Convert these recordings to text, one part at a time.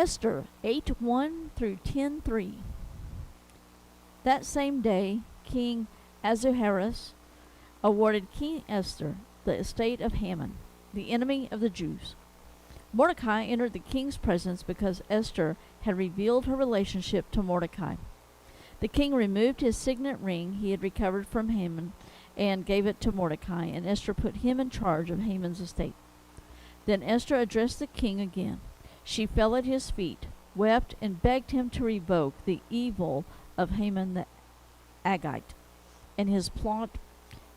Esther 8:1 through 10:3. That same day, King Ahasuerus awarded King Esther the estate of Haman, the enemy of the Jews. Mordecai entered the king's presence because Esther had revealed her relationship to Mordecai. The king removed his signet ring he had recovered from Haman and gave it to Mordecai, and Esther put him in charge of Haman's estate. Then Esther addressed the king again. She fell at his feet, wept, and begged him to revoke the evil of Haman the Agagite and his plot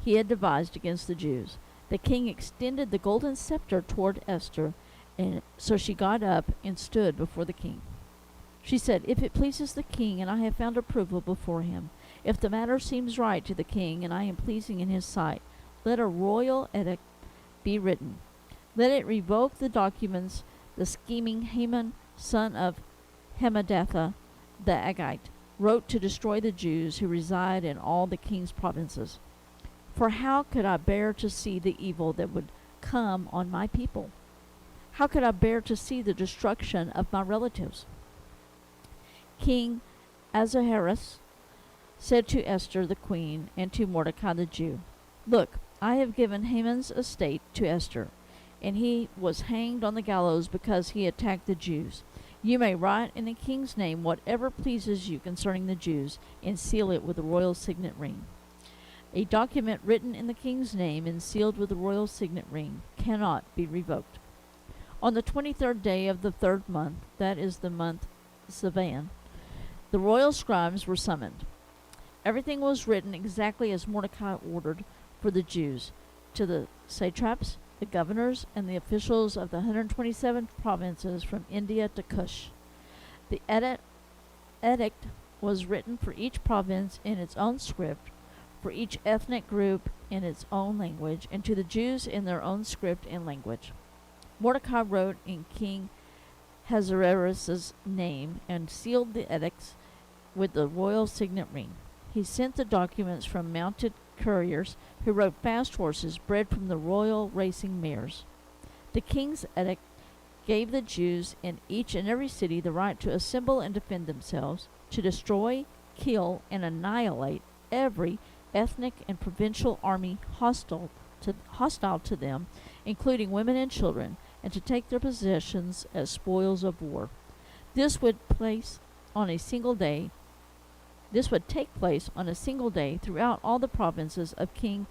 he had devised against the Jews. The king extended the golden scepter toward Esther, and so she got up and stood before the king. She said, "If it pleases the king, and I have found approval before him, if the matter seems right to the king, and I am pleasing in his sight, let a royal edict be written. Let it revoke the documents the scheming Haman, son of Hammedatha the Agagite, wrote to destroy the Jews who reside in all the king's provinces. For how could I bear to see the evil that would come on my people? How could I bear to see the destruction of my relatives?" King Ahasuerus said to Esther the queen and to Mordecai the Jew, "Look, I have given Haman's estate to Esther, and he was hanged on the gallows because he attacked the Jews. You may write in the king's name whatever pleases you concerning the Jews, and seal it with the royal signet ring." A document written in the king's name and sealed with the royal signet ring cannot be revoked. On the 23rd day of the 3rd month, that is the month Sivan, the royal scribes were summoned. Everything was written exactly as Mordecai ordered for the Jews, to the satraps, the governors, and the officials of the 127 provinces from India to Cush. The edict was written for each province in its own script, for each ethnic group in its own language, and to the Jews in their own script and language. Mordecai wrote in King Ahasuerus' name and sealed the edicts with the royal signet ring. He sent the documents from mounted couriers who rode fast horses bred from the royal racing mares. The king's edict gave the Jews in each and every city the right to assemble and defend themselves, to destroy, kill, and annihilate every ethnic and provincial army hostile to them, including women and children, and to take their possessions as spoils of war. This would take place on a single day throughout all the provinces of King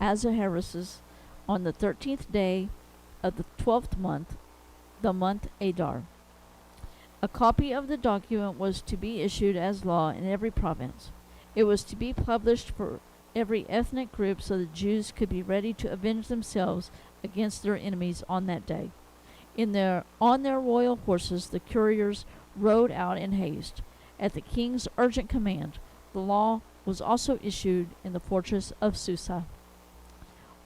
Ahasuerus on the 13th day of the 12th month, the month Adar. A copy of the document was to be issued as law in every province. It was to be published for every ethnic group so the Jews could be ready to avenge themselves against their enemies on that day. On their royal horses, the couriers rode out in haste. At the king's urgent command, the law was also issued in the fortress of Susa.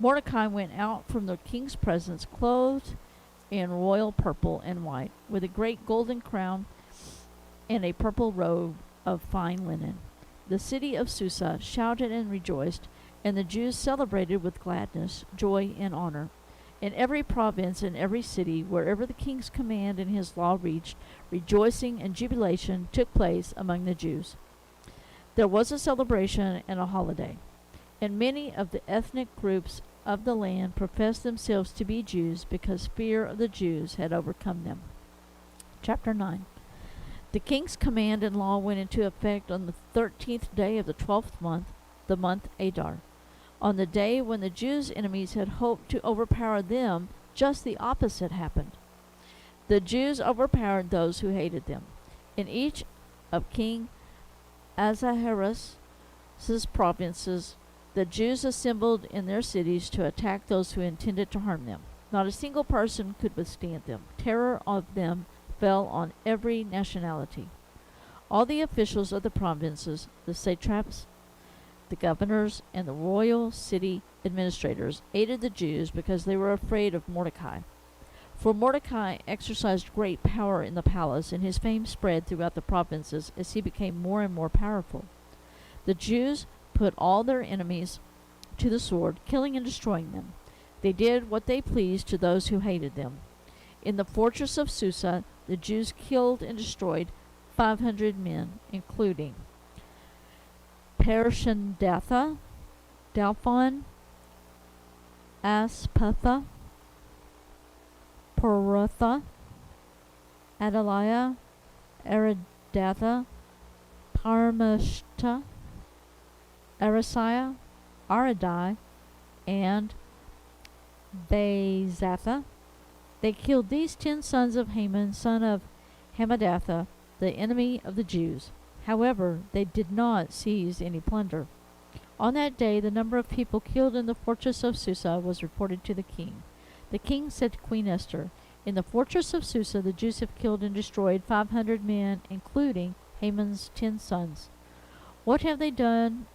Mordecai went out from the king's presence clothed in royal purple and white, with a great golden crown and a purple robe of fine linen. The city of Susa shouted and rejoiced, and the Jews celebrated with gladness, joy, and honor. In every province and every city, wherever the king's command and his law reached, rejoicing and jubilation took place among the Jews. There was a celebration and a holiday, and many of the ethnic groups of the land professed themselves to be Jews because fear of the Jews had overcome them. Chapter 9. The king's command and law went into effect on the 13th day of the 12th month, the month Adar. On the day when the Jews' enemies had hoped to overpower them, just the opposite happened. The Jews overpowered those who hated them. In each of King Ahasuerus' provinces, the Jews assembled in their cities to attack those who intended to harm them. Not a single person could withstand them. Terror of them fell on every nationality. All the officials of the provinces, the satraps, the governors, and the royal city administrators aided the Jews because they were afraid of Mordecai. For Mordecai exercised great power in the palace, and his fame spread throughout the provinces as he became more and more powerful. The Jews put all their enemies to the sword, killing and destroying them. They did what they pleased to those who hated them. In the fortress of Susa, the Jews killed and destroyed 500 men, including Parshandatha, Dalphon, Aspatha, Porotha, Adaliah, Aridatha, Parmashta, Arasiah, Aradai, and Bezatha. They killed these 10 sons of Haman, son of Hammedatha, the enemy of the Jews. However, they did not seize any plunder. On that day, the number of people killed in the fortress of Susa was reported to the king. The king said to Queen Esther, "In the fortress of Susa, the Jews have killed and destroyed 500 men, including Haman's 10 sons. What have they done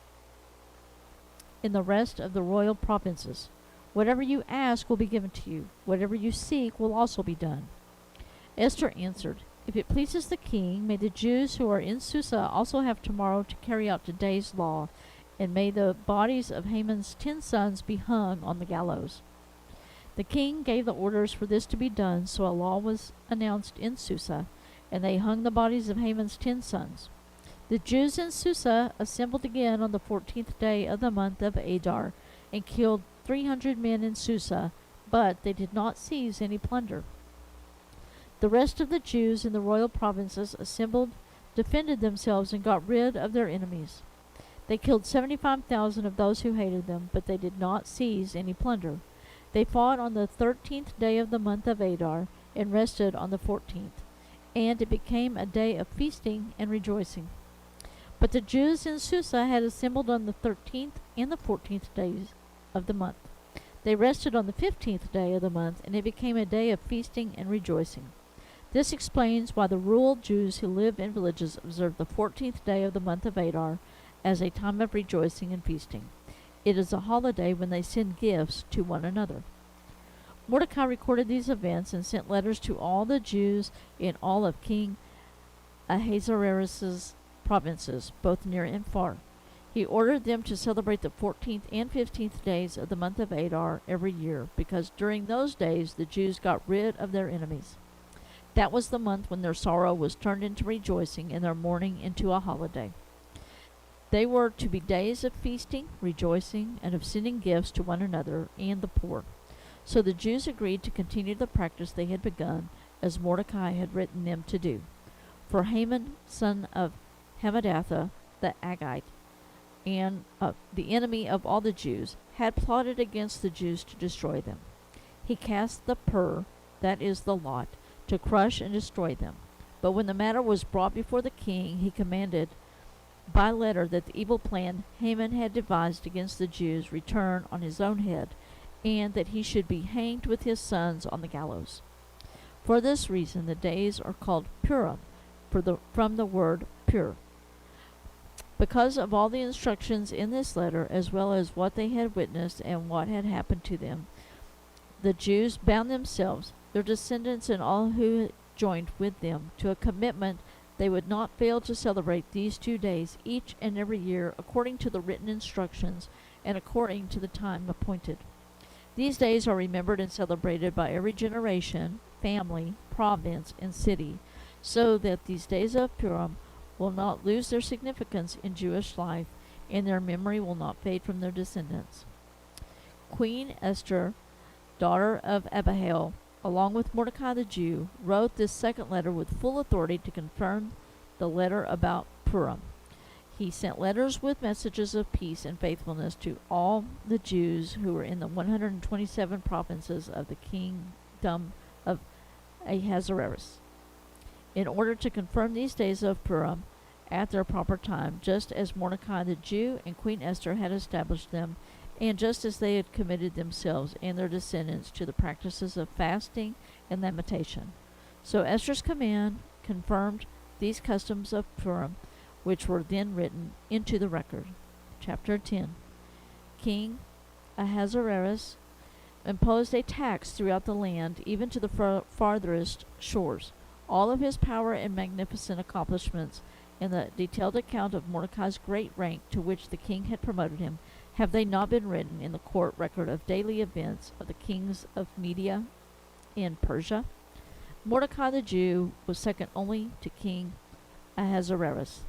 in the rest of the royal provinces? Whatever you ask will be given to you. Whatever you seek will also be done." Esther answered, "If it pleases the king, may the Jews who are in Susa also have tomorrow to carry out today's law, and may the bodies of Haman's 10 sons be hung on the gallows." The king gave the orders for this to be done, so a law was announced in Susa, and they hung the bodies of Haman's 10 sons. The Jews in Susa assembled again on the 14th day of the month of Adar, and killed 300 men in Susa, but they did not seize any plunder. The rest of the Jews in the royal provinces assembled, defended themselves, and got rid of their enemies. They killed 75,000 of those who hated them, but they did not seize any plunder. They fought on the 13th day of the month of Adar, and rested on the 14th, and it became a day of feasting and rejoicing. But the Jews in Susa had assembled on the 13th and the 14th days of the month. They rested on the 15th day of the month, and it became a day of feasting and rejoicing. This explains why the rural Jews who live in villages observe the 14th day of the month of Adar as a time of rejoicing and feasting. It is a holiday when they send gifts to one another. Mordecai recorded these events and sent letters to all the Jews in all of King Ahasuerus' provinces, both near and far. He ordered them to celebrate the 14th and 15th days of the month of Adar every year, because during those days the Jews got rid of their enemies. That was the month when their sorrow was turned into rejoicing and their mourning into a holiday. They were to be days of feasting, rejoicing, and of sending gifts to one another and the poor. So the Jews agreed to continue the practice they had begun, as Mordecai had written them to do. For Haman, son of Hammedatha the Agagite, and the enemy of all the Jews, had plotted against the Jews to destroy them. He cast the pur, that is the lot, to crush and destroy them. But when the matter was brought before the king, he commanded by letter that the evil plan Haman had devised against the Jews return on his own head, and that he should be hanged with his sons on the gallows. For this reason the days are called Purim, from the word pure. Because of all the instructions in this letter, as well as what they had witnessed and what had happened to them, the Jews bound themselves, their descendants and all who joined with them, to a commitment they would not fail to celebrate these 2 days each and every year according to the written instructions and according to the time appointed. These days are remembered and celebrated by every generation, family, province, and city, so that these days of Purim will not lose their significance in Jewish life, and their memory will not fade from their descendants. Queen Esther, daughter of Abihail, along with Mordecai the Jew, wrote this second letter with full authority to confirm the letter about Purim. He sent letters with messages of peace and faithfulness to all the Jews who were in the 127 provinces of the kingdom of Ahasuerus, in order to confirm these days of Purim at their proper time, just as Mordecai the Jew and Queen Esther had established them, and just as they had committed themselves and their descendants to the practices of fasting and lamentation. So Esther's command confirmed these customs of Purim, which were then written into the record. Chapter 10. King Ahasuerus imposed a tax throughout the land, even to the farthest shores. All of his power and magnificent accomplishments, and the detailed account of Mordecai's great rank to which the king had promoted him, have they not been written in the court record of daily events of the kings of Media and Persia? Mordecai the Jew was second only to King Ahasuerus.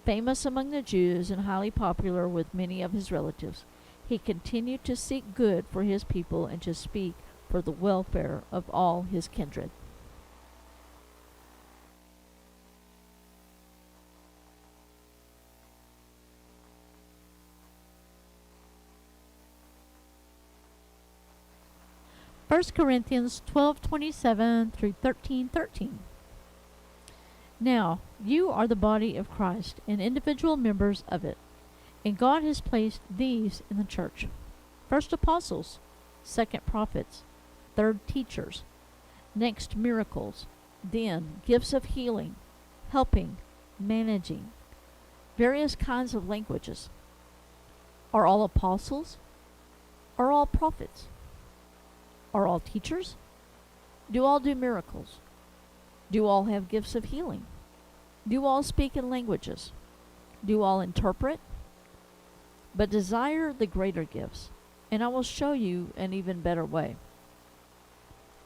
Famous among the Jews and highly popular with many of his relatives, he continued to seek good for his people and to speak for the welfare of all his kindred. First Corinthians 12:27 through 13:13. Now, you are the body of Christ and individual members of it, and God has placed these in the church. First apostles, second prophets, third teachers, next miracles, then gifts of healing, helping, managing, various kinds of languages. Are all apostles? Are all prophets? Are all teachers? Do all do miracles? Do all have gifts of healing? Do all speak in languages? Do all interpret? But desire the greater gifts, and I will show you an even better way.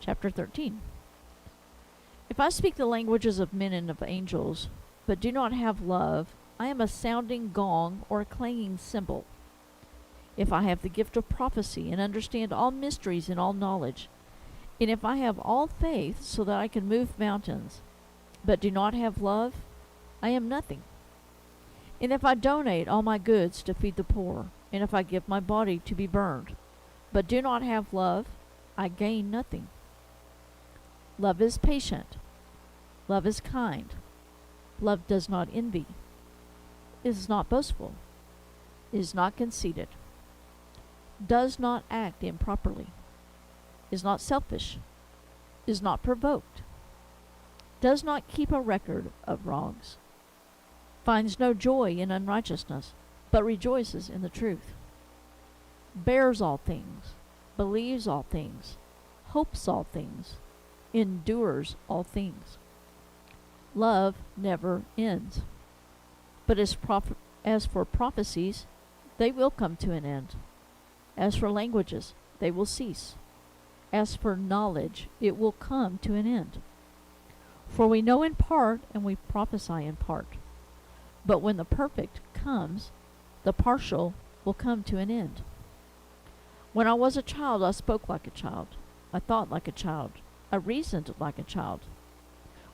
Chapter 13. If I speak the languages of men and of angels, but do not have love, I am a sounding gong or a clanging cymbal. If I have the gift of prophecy and understand all mysteries and all knowledge, and if I have all faith so that I can move mountains, but do not have love, I am nothing. And if I donate all my goods to feed the poor, and if I give my body to be burned, but do not have love, I gain nothing. Love is patient. Love is kind. Love does not envy. Is not boastful. Is not conceited. Does not act improperly. Is not selfish. Is not provoked. Does not keep a record of wrongs. Finds no joy in unrighteousness, but rejoices in the truth. Bears all things. Believes all things. Hopes all things. Endures all things. Love never ends. But as for prophecies, they will come to an end. As for languages, they will cease. As for knowledge, it will come to an end. For we know in part, and we prophesy in part. But when the perfect comes, the partial will come to an end. When I was a child, I spoke like a child. I thought like a child. I reasoned like a child.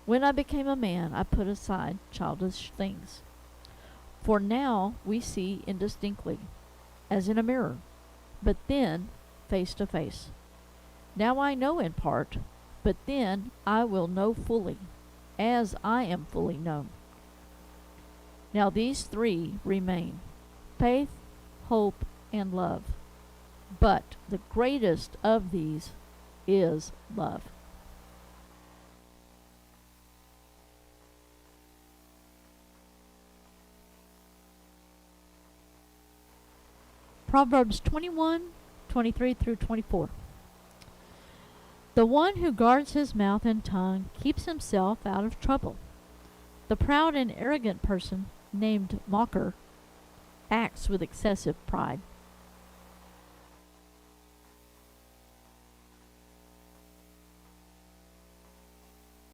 When I became a man, I put aside childish things. For now we see indistinctly, as in a mirror, but then face to face. Now I know in part, but then I will know fully, as I am fully known. Now these three remain: faith, hope, and love. But the greatest of these is love. Proverbs 21:23 through 24. The one who guards his mouth and tongue keeps himself out of trouble. The proud and arrogant person, named mocker, acts with excessive pride.